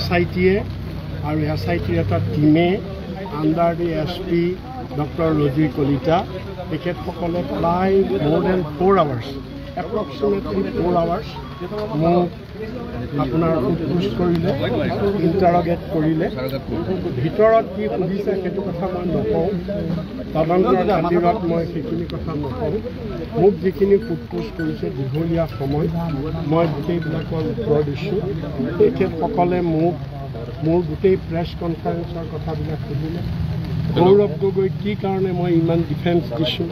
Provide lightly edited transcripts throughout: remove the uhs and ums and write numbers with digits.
SITয়ে আৰু SITৰ এটা টিমে under the SP doctor Rosy Kalita তেখেতসকলে প্ৰায় more than 4 hours approximately 4 hours মোক আপোনাৰ সোধ কৰিলে ইণ্টাৰগেট কৰিলে ভিতৰত কি সুধিছে সেইটো কথা মই নকওঁ তদন্তৰ খাতিৰত মই সেইখিনি কথা নকওঁ মোক যিখিনি সোধ কৰিছে দীঘলীয়া সময় মই গোটেইবিলাকৰ উত্তৰ দিছোঁ তেখেতসকলে মোক মোৰ গোটেই প্ৰেছ কনফাৰেন্সৰ কথাবিলাক সুধিলে গৌৰৱ গগৈ কি কাৰণে মই ইমান ডিফেন্স দিছোঁ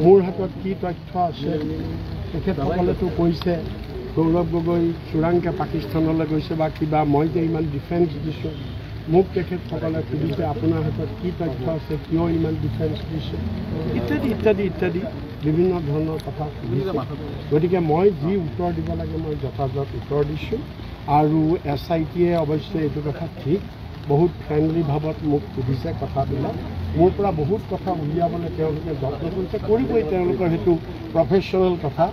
মোৰ হাতত কি তথ্য আছে তেখেতসকলেতো কৈছে গৌৰৱ গগৈ চোৰাংকে পাকিস্তানলৈ গৈছে বা কিবা মই যে ইমান ডিফেন্স দিছোঁ মোক তেখেতসকলে সুধিছে আপোনাৰ হাতত কি তথ্য আছে কিয় ইমান ডিফেন্স দিছে ইত্যাদি ইত্যাদি ইত্যাদি বিভিন্ন ধৰণৰ কথা সুধিছে গতিকে মই যি উত্তৰ দিব লাগে মই যথাযথ উত্তৰ দিছোঁ আৰু SITয়ে অৱশ্যে এইটো কথা ঠিক বহুত ফ্ৰেণ্ডলি ভাৱত মোক সুধিছে কথাবিলাক মোৰ পৰা বহুত কথা উলিয়াবলৈ তেওঁলোকে যত্ন কৰিছে কৰিবই তেওঁলোকৰ সেইটো প্ৰফেশ্যনেল কথা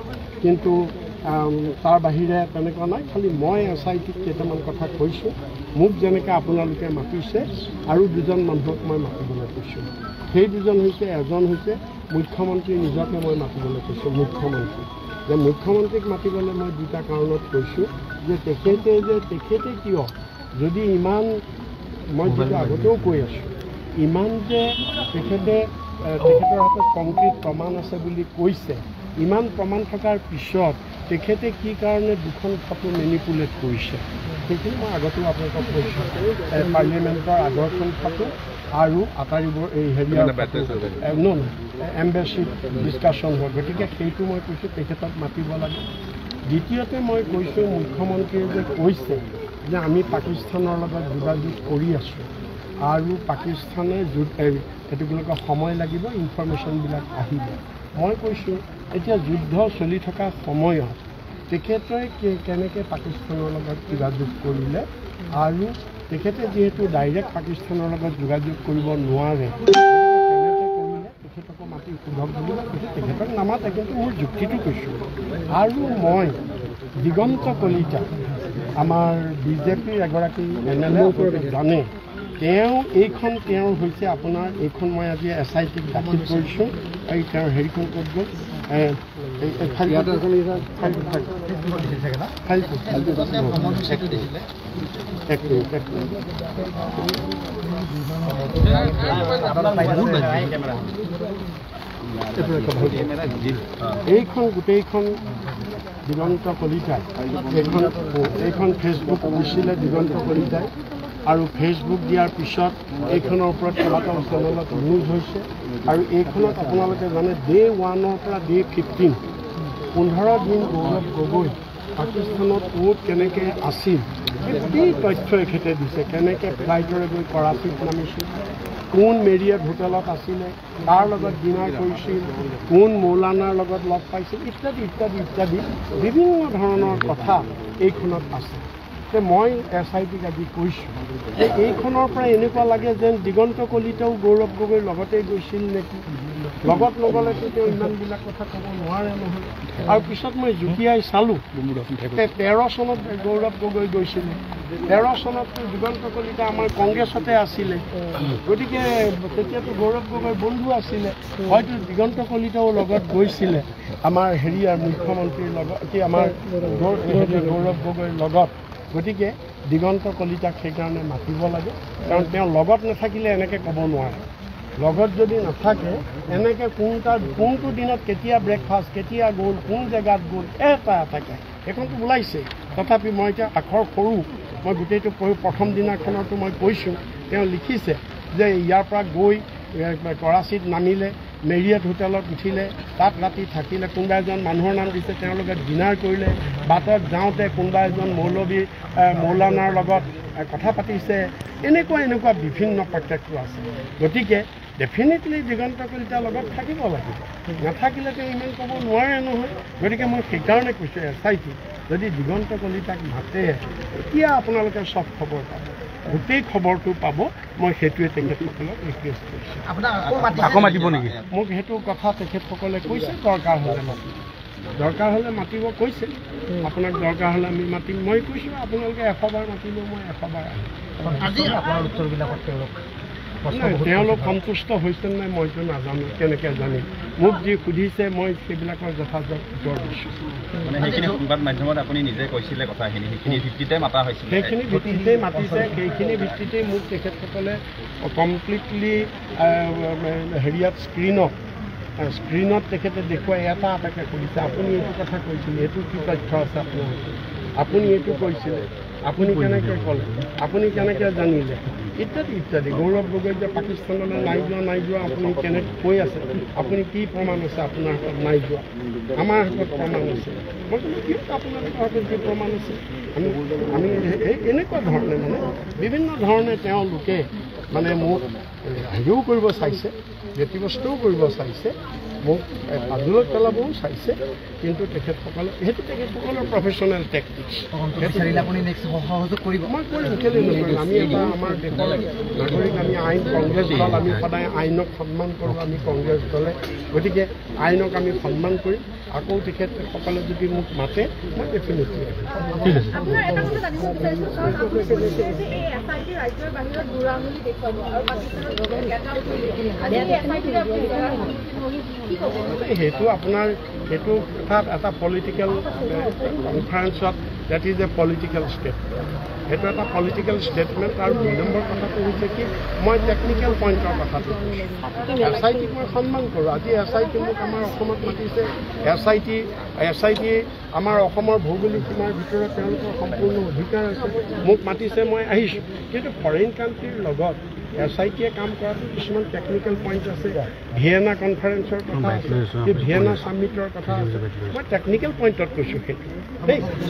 কিন্তু তাৰ বাহিৰে তেনেকুৱা নাই খালি মই SITক কেইটামান কথা কৈছোঁ মোক যেনেকৈ আপোনালোকে মাতিছে আৰু দুজন মানুহক মই মাতিবলৈ কৈছোঁ সেই দুজন হৈছে এজন হৈছে মুখ্যমন্ত্ৰী নিজকে মই মাতিবলৈ কৈছোঁ মুখ্যমন্ত্ৰী যে মুখ্যমন্ত্ৰীক মাতিবলৈ মই দুটা কাৰণত কৈছোঁ যে তেখেতে কিয় যদি ইমান মই যিটো আগতেও কৈ আছোঁ ইমান যে তেখেতৰ হাতত কংক্ৰিট প্ৰমাণ আছে বুলি কৈছে ইমান প্ৰমাণ থকাৰ পিছত তেখেতে কি কাৰণে দুখন ফটো মেনিপুলেট কৰিছে সেইখিনি মই আগতেও আপোনালোকক কৈছোঁ পাৰ্লিয়ামেণ্টৰ আগৰখন ফটো আৰু আটাৰিবোৰ এই হেৰিয়াৰ এম্বেচিত ডিছকাশ্যন হয় গতিকে সেইটো মই কৈছোঁ তেখেতক মাতিব লাগে দ্বিতীয়তে মই কৈছোঁ মুখ্যমন্ত্ৰীয়ে যে কৈছে যে আমি পাকিস্তানৰ লগত যোগাযোগ কৰি আছোঁ আৰু পাকিস্তানে সেইটোবিলাকৰ সময় লাগিব ইনফৰমেশ্যনবিলাক আহিব মই কৈছোঁ এতিয়া যুদ্ধ চলি থকা সময়ত তেখেতে কেনেকৈ পাকিস্তানৰ লগত যোগাযোগ কৰিলে আৰু তেখেতে যিহেতু ডাইৰেক্ট পাকিস্তানৰ লগত যোগাযোগ কৰিব নোৱাৰে কেনেকৈ কৰিলে তেখেতকো মাতি সোধক বুলি কৈছোঁ তেখেতক নামাতে কিন্তু মোৰ যুক্তিটো কৈছোঁ আৰু মই দিগন্ত কলিতা আমাৰ বিজেপিৰ এগৰাকী MLA জানে তেওঁৰ হৈছে আপোনাৰ এইখন মই আজি SITক দাখিল কৰিছোঁ এই তেওঁৰ হেৰিখন ক'ত গ'ল এইখন গোটেইখন দিগন্ত কলিতাই এইখন ফেচবুক দিছিলে দিগন্ত কলিতাই আৰু ফেচবুক দিয়াৰ পিছত এইখনৰ ওপৰত কেইবাটাও চেনেলত নিউজ হৈছে আৰু এইখনত আপোনালোকে জানে Day 1ৰ পৰা Day 15 15 দিন গৌৰৱ গগৈ পাকিস্তানত ক'ত কেনেকৈ আছিল গোটেই তথ্য এখেতে দিছে কেনেকৈ ফ্লাইটেৰে গৈ কৰাচীত নামিছিল কোন মেৰিয়ট হোটেলত আছিলে তাৰ লগত ডিনাৰ কৰিছিল কোন মৌলানাৰ লগত লগ পাইছিল ইত্যাদি ইত্যাদি ইত্যাদি বিভিন্ন ধৰণৰ কথা এইখনত আছে মই SITক আজি কৈছোঁ যে এইখনৰ পৰা এনেকুৱা লাগে যেন দিগন্ত কলিতাও গৌৰৱ গগৈৰ লগতেই গৈছিল নেকি লগত নগ'লেতো তেওঁ ইমানবিলাক কথা ক'ব নোৱাৰে নহয় আৰু পিছত মই জুকিয়াই চালোঁ 13 চনত গৌৰৱ গগৈ গৈছিলে 13 চনততো দিগন্ত কলিতা আমাৰ কংগ্ৰেছতে আছিলে গতিকে তেতিয়াতো গৌৰৱ গগৈৰ বন্ধু আছিলে হয়তো দিগন্ত কলিতাও লগত গৈছিলে আমাৰ হেৰিয়াৰ মুখ্যমন্ত্ৰীৰ লগত কি আমাৰ গৌৰৱ গগৈৰ লগত গতিকে দিগন্ত কলিতাক সেইকাৰণে মাতিব লাগে কাৰণ তেওঁ লগত নাথাকিলে এনেকৈ ক'ব নোৱাৰে লগত যদি নাথাকে এনেকৈ কোনটো দিনত কেতিয়া ব্ৰেকফাষ্ট কেতিয়া গ'ল কোন জেগাত গ'ল এটাকৈ সেইখনটো ওলাইছে তথাপি মই এতিয়া আখৰ সৰু মই গোটেইটো প্ৰথম দিনাখনতো মই কৈছোঁ তেওঁ লিখিছে যে ইয়াৰ পৰা গৈ কৰাচীত নামিলে মেৰিয়ট হোটেলত উঠিলে তাত ৰাতি থাকিলে কোনোবা এজন মানুহৰ নাম দিছে তেওঁৰ লগত ডিনাৰ কৰিলে বাটত যাওঁতে কোনোবা এজন মৌলানাৰ লগত কথা পাতিছে এনেকুৱা বিভিন্ন প্ৰত্যক্ষ আছে গতিকে ডেফিনেটলি দিগন্ত কলিতাৰ লগত থাকিব লাগিব নাথাকিলে তেওঁ ইমান ক'ব নোৱাৰে নহয় গতিকে মই সেইকাৰণে কৈছোঁ SIT যদি দিগন্ত কলিতাক মাতে এতিয়া আপোনালোকে চব খবৰ পাব গোটেই খবৰটো পাব মই সেইটোৱে তেখেতসকলক ৰিকুৱেষ্ট কৰিছোঁ আকৌ মাতিব নেকি মোক সেইটো কথা তেখেতসকলে কৈছে দৰকাৰ হ'লে মাতিব দৰকাৰ হ'লে মাতিব কৈছে আপোনাক দৰকাৰ হ'লে আমি মাতিম মই কৈছোঁ আপোনালোকে 100 বাৰ মাতিব মই 100 বাৰ তেওঁলোক সন্তুষ্ট হৈছে নাই মইতো নাজানো কেনেকৈ জানিম মোক যি সুধিছে মই সেইবিলাকৰ যথাযথ উত্তৰ দিছোঁ মানে সেইখিনি সংবাদ মাধ্যমত আপুনি নিজে কৈছিলে কথাখিনি সেইখিনি ভিত্তিতে মাতা হৈছিল সেইখিনি ভিত্তিতেই মাতিছে সেইখিনি ভিত্তিতেই মোক তেখেতসকলে কমপ্লিটলি হেৰিয়াত স্ক্ৰীণত তেখেতে দেখুৱাই এটা এটাকৈ সুধিছে আপুনি এইটো কথা কৈছিলে এইটো কি তথ্য আছে আপোনাৰ আপুনি এইটো কৈছিলে আপুনি কেনেকৈ ক'লে আপুনি কেনেকৈ জানিলে ইত্যাদি ইত্যাদি গৌৰৱ গগৈ যে পাকিস্তানলৈ নাই যোৱা আপুনি কেনেকৈ কৈ আছে আপুনি কি প্ৰমাণ আছে আপোনাৰ হাতত নাই যোৱা আমাৰ হাতত প্ৰমাণ আছে মই ক'লো কি আপোনালোকৰ হাতত কি প্ৰমাণ আছে আমি এনেকুৱা ধৰণে মানে বিভিন্ন ধৰণে তেওঁলোকে মানে মোক হেৰিও কৰিব চাইছে ব্যতিব্যস্তও কৰিব চাইছে মোক আদালত পেলাবও চাইছে কিন্তু তেখেতসকলে সেইটো তেখেতসকলৰ প্ৰফেশ্যনেল টেকটিক্স সহযোগ কৰিব মই কৰিম কেলৈ নকৰিম আমি এবাৰ আমাৰ দেশৰ নাগৰিক আমি আইন কংগ্ৰেছ দল আমি সদায় আইনক সন্মান কৰোঁ আমি কংগ্ৰেছ দলে গতিকে আইনক আমি সন্মান কৰিম আকৌ তেখেতসকলে যদি মোক মাতে মই ডেফিনেটলি ঠিক আছে আপোনাৰ এটা কথা জানিব বিচাৰিছোঁ কাৰণ আপুনি কৈছে যে এই এছআইটি ৰাজ্যৰ বাহিৰত বুঢ়া আঙুলি দেখুৱাব আৰু পাকিস্তানৰ সেইটো আপোনাৰ সেইটো কথাত এটা পলিটিকেল কনফাৰেন্সত that is a political statement সেইটো এটা পলিটিকেল ষ্টেটমেণ্ট আৰু 2 নম্বৰ কথাটো হৈছে কি মই টেকনিকেল পইণ্টৰ কথাটো এছআইটিক মই সন্মান কৰোঁ আজি এছআইটি মোক আমাৰ অসমত মাতিছে এছআইটি আমাৰ অসমৰ ভৌগোলিক সীমাৰ ভিতৰত তেওঁলোকৰ সম্পূৰ্ণ অধিকাৰ আছে মোক মাতিছে মই আহিছোঁ কিন্তু ফৰেইন কাণ্ট্ৰিৰ লগত এছআইটিয়ে কাম কৰাটো কিছুমান টেকনিকেল পইণ্ট আছে ভিয়েনা কনফাৰেন্সৰ কথা আছে ভিয়েনা ছামিটৰ কথা আছে মই টেকনিকেল পইণ্টত কৈছোঁ সেইটো দেই